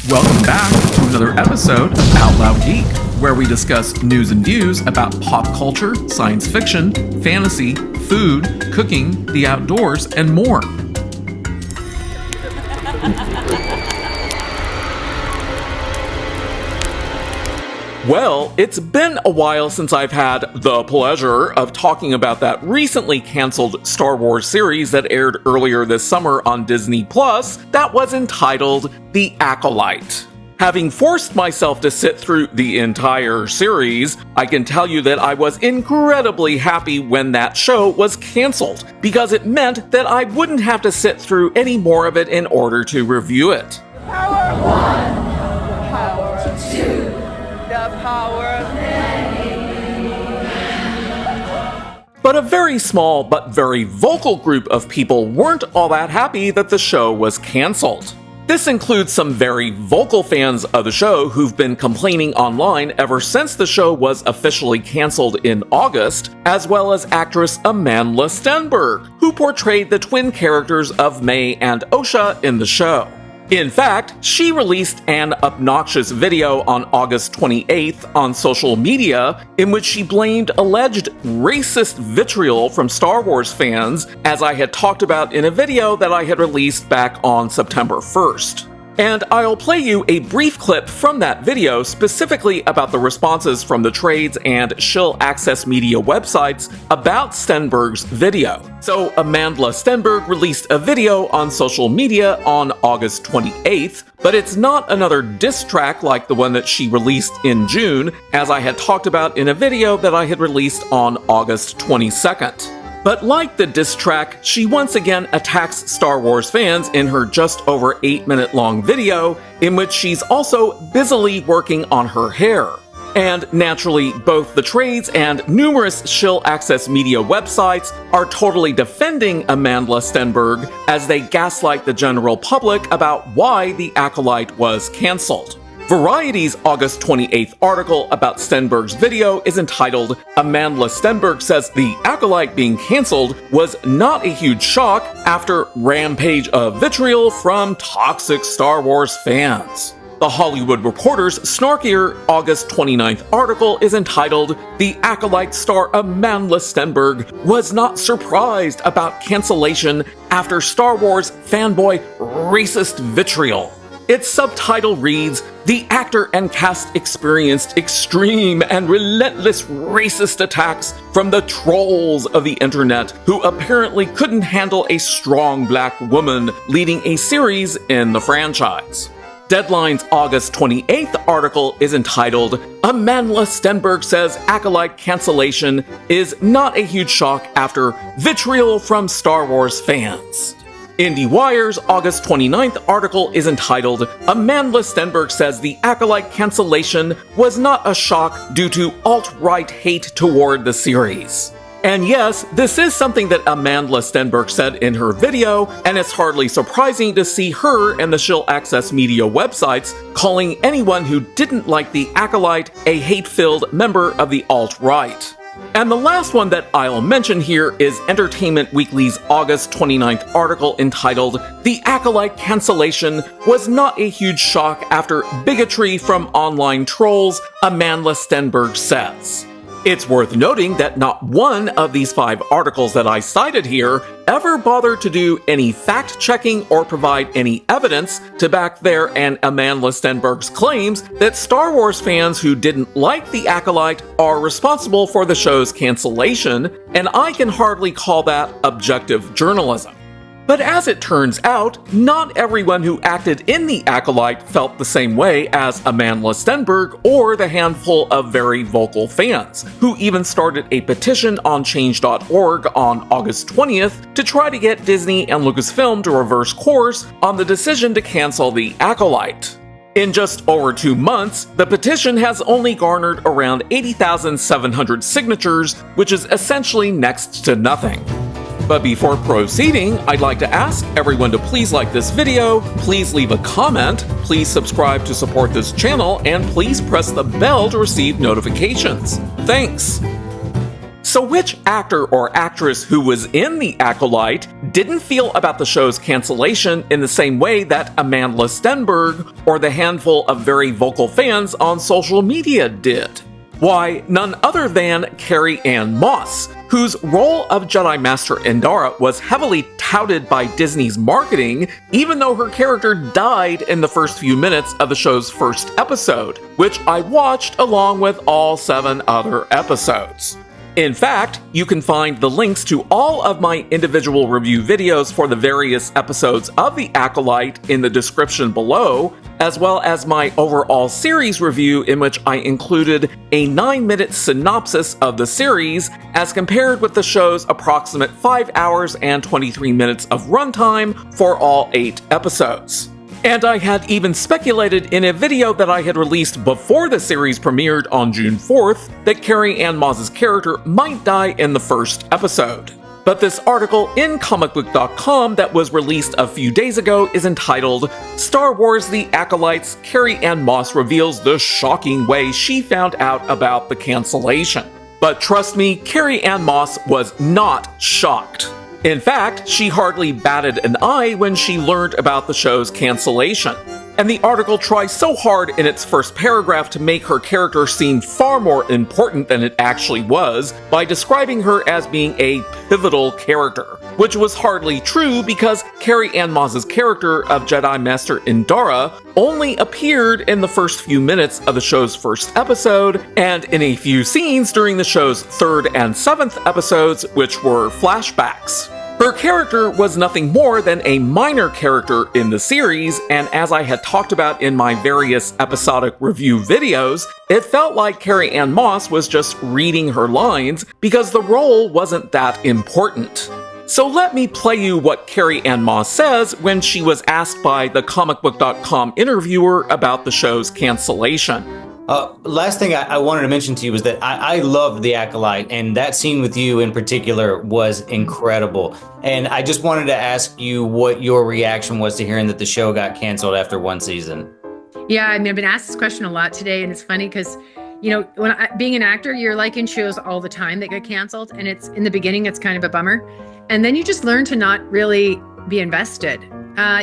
Welcome back to another episode of Out Loud Geek, where we discuss news and views about pop culture, science fiction, fantasy, food, cooking, the outdoors, and more. Well, it's been a while since I've had the pleasure of talking about that recently canceled Star Wars series that aired earlier this summer on Disney Plus that was entitled The Acolyte. Having forced myself to sit through the entire series, I can tell you that I was incredibly happy when that show was canceled, because it meant that I wouldn't have to sit through any more of it in order to review it. Power of one, the power of two, the power of many. But a very small but very vocal group of people weren't all that happy that the show was canceled. This includes some very vocal fans of the show who've been complaining online ever since the show was officially canceled in August, as well as actress Amandla Stenberg, who portrayed the twin characters of May and Osha in the show. In fact, she released an obnoxious video on August 28th on social media in which she blamed alleged racist vitriol from Star Wars fans, as I had talked about in a video that I had released back on September 1st. And I'll play you a brief clip from that video specifically about the responses from the trades and shill access media websites about Stenberg's video. So Amandla Stenberg released a video on social media on August 28th, but it's not another diss track like the one that she released in June, as I had talked about in a video that I had released on August 22nd. But like the diss track, she once again attacks Star Wars fans in her just over 8-minute long video, in which she's also busily working on her hair. And naturally, both the trades and numerous shill access media websites are totally defending Amandla Stenberg as they gaslight the general public about why The Acolyte was cancelled. Variety's August 28th article about Stenberg's video is entitled, "Amandla Stenberg says The Acolyte being cancelled was not a huge shock after rampage of vitriol from toxic Star Wars fans." The Hollywood Reporter's snarkier August 29th article is entitled, "The Acolyte star Amandla Stenberg was not surprised about cancellation after Star Wars fanboy racist vitriol." Its subtitle reads, "The actor and cast experienced extreme and relentless racist attacks from the trolls of the internet who apparently couldn't handle a strong black woman leading a series in the franchise." Deadline's August 28th article is entitled, "Amandla Stenberg says Acolyte cancellation is not a huge shock after vitriol from Star Wars fans." IndieWire's August 29th article is entitled, "Amandla Stenberg says The Acolyte cancellation was not a shock due to alt-right hate toward the series." And yes, this is something that Amandla Stenberg said in her video, and it's hardly surprising to see her and the shill access media websites calling anyone who didn't like The Acolyte a hate-filled member of the alt-right. And the last one that I'll mention here is Entertainment Weekly's August 29th article entitled, "The Acolyte cancellation was not a huge shock after bigotry from online trolls," Amandla Stenberg says. It's worth noting that not one of these 5 articles that I cited here ever bothered to do any fact-checking or provide any evidence to back their and Amandla Stenberg's claims that Star Wars fans who didn't like The Acolyte are responsible for the show's cancellation, and I can hardly call that objective journalism. But as it turns out, not everyone who acted in The Acolyte felt the same way as Amandla Stenberg or the handful of very vocal fans, who even started a petition on Change.org on August 20th to try to get Disney and LucasFilm to reverse course on the decision to cancel The Acolyte. In just over 2 months, the petition has only garnered around 80,700 signatures, which is essentially next to nothing. But before proceeding, I'd like to ask everyone to please like this video, please leave a comment, please subscribe to support this channel, and please press the bell to receive notifications. Thanks! So which actor or actress who was in The Acolyte didn't feel about the show's cancellation in the same way that Amandla Stenberg or the handful of very vocal fans on social media did? Why, none other than Carrie-Anne Moss, whose role of Jedi Master Endara was heavily touted by Disney's marketing, even though her character died in the first few minutes of the show's first episode, which I watched along with all 7 other episodes. In fact, you can find the links to all of my individual review videos for the various episodes of The Acolyte in the description below, as well as my overall series review in which I included a 9-minute synopsis of the series as compared with the show's approximate 5 hours and 23 minutes of runtime for all 8 episodes. And I had even speculated in a video that I had released before the series premiered on June 4th that Carrie-Anne Moss's character might die in the first episode. But this article in comicbook.com that was released a few days ago is entitled Star Wars The Acolyte's Carrie-Anne Moss Reveals the Shocking Way She Found Out About the Cancellation. But trust me, Carrie-Anne Moss was not shocked. In fact, she hardly batted an eye when she learned about the show's cancellation. And the article tries so hard in its first paragraph to make her character seem far more important than it actually was by describing her as being a pivotal character, which was hardly true because Carrie-Anne Moss's character of Jedi Master Endara only appeared in the first few minutes of the show's first episode and in a few scenes during the show's 3rd and 7th episodes, which were flashbacks. Her character was nothing more than a minor character in the series, and as I had talked about in my various episodic review videos, it felt like Carrie-Anne Moss was just reading her lines because the role wasn't that important. So let me play you what Carrie-Anne Moss says when she was asked by the comicbook.com interviewer about the show's cancellation. Last thing I wanted to mention to you was that I loved The Acolyte, and that scene with you in particular was incredible. And I just wanted to ask you what your reaction was to hearing that the show got canceled after 1 season. Yeah, I mean, I've been asked this question a lot today, and it's funny because, you know, being an actor, you're like in shows all the time that get canceled, and it's in the beginning, it's kind of a bummer. And then you just learn to not really be invested.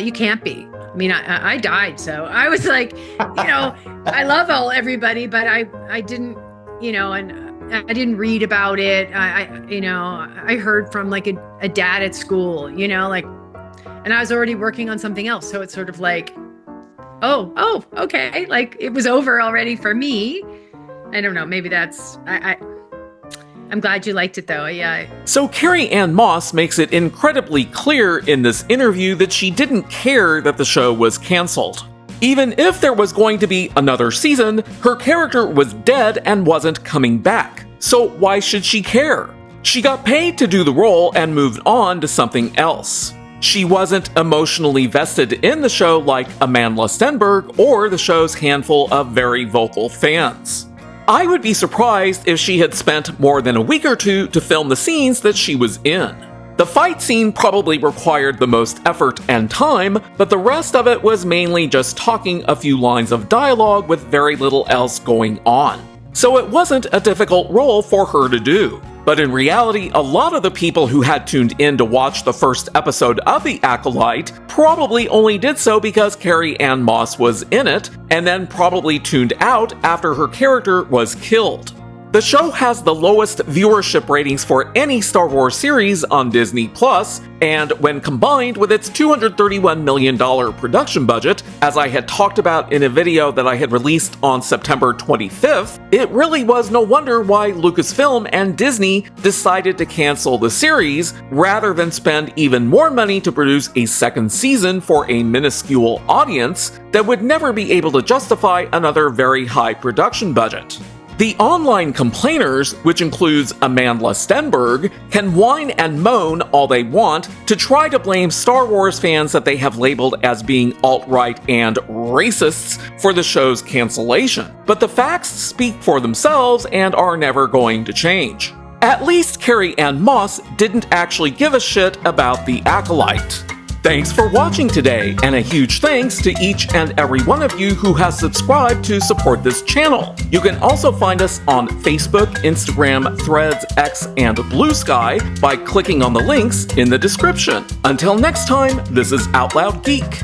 You can't be. I mean, I died, so I was like, you know, I love everybody, but I didn't, you know, and I didn't read about it. I heard from like a dad at school, you know, like, and I was already working on something else. So it's sort of like, oh, okay. Like it was over already for me. I don't know. Maybe that's, I'm glad you liked it though, yeah. So Carrie-Anne Moss makes it incredibly clear in this interview that she didn't care that the show was canceled. Even if there was going to be another season, her character was dead and wasn't coming back. So why should she care? She got paid to do the role and moved on to something else. She wasn't emotionally vested in the show like Amandla Stenberg or the show's handful of very vocal fans. I would be surprised if she had spent more than a week or two to film the scenes that she was in. The fight scene probably required the most effort and time, but the rest of it was mainly just talking a few lines of dialogue with very little else going on. So it wasn't a difficult role for her to do. But in reality, a lot of the people who had tuned in to watch the first episode of The Acolyte probably only did so because Carrie-Anne Moss was in it, and then probably tuned out after her character was killed. The show has the lowest viewership ratings for any Star Wars series on Disney+, and when combined with its $231 million production budget, as I had talked about in a video that I had released on September 25th, it really was no wonder why LucasFilm and Disney decided to cancel the series rather than spend even more money to produce a second season for a minuscule audience that would never be able to justify another very high production budget. The online complainers, which includes Amandla Stenberg, can whine and moan all they want to try to blame Star Wars fans that they have labeled as being alt-right and racists for the show's cancellation. But the facts speak for themselves and are never going to change. At least Carrie-Anne Moss didn't actually give a shit about The Acolyte. Thanks for watching today, and a huge thanks to each and every one of you who has subscribed to support this channel. You can also find us on Facebook, Instagram, Threads, X, and Blue Sky by clicking on the links in the description. Until next time, this is Out Loud Geek.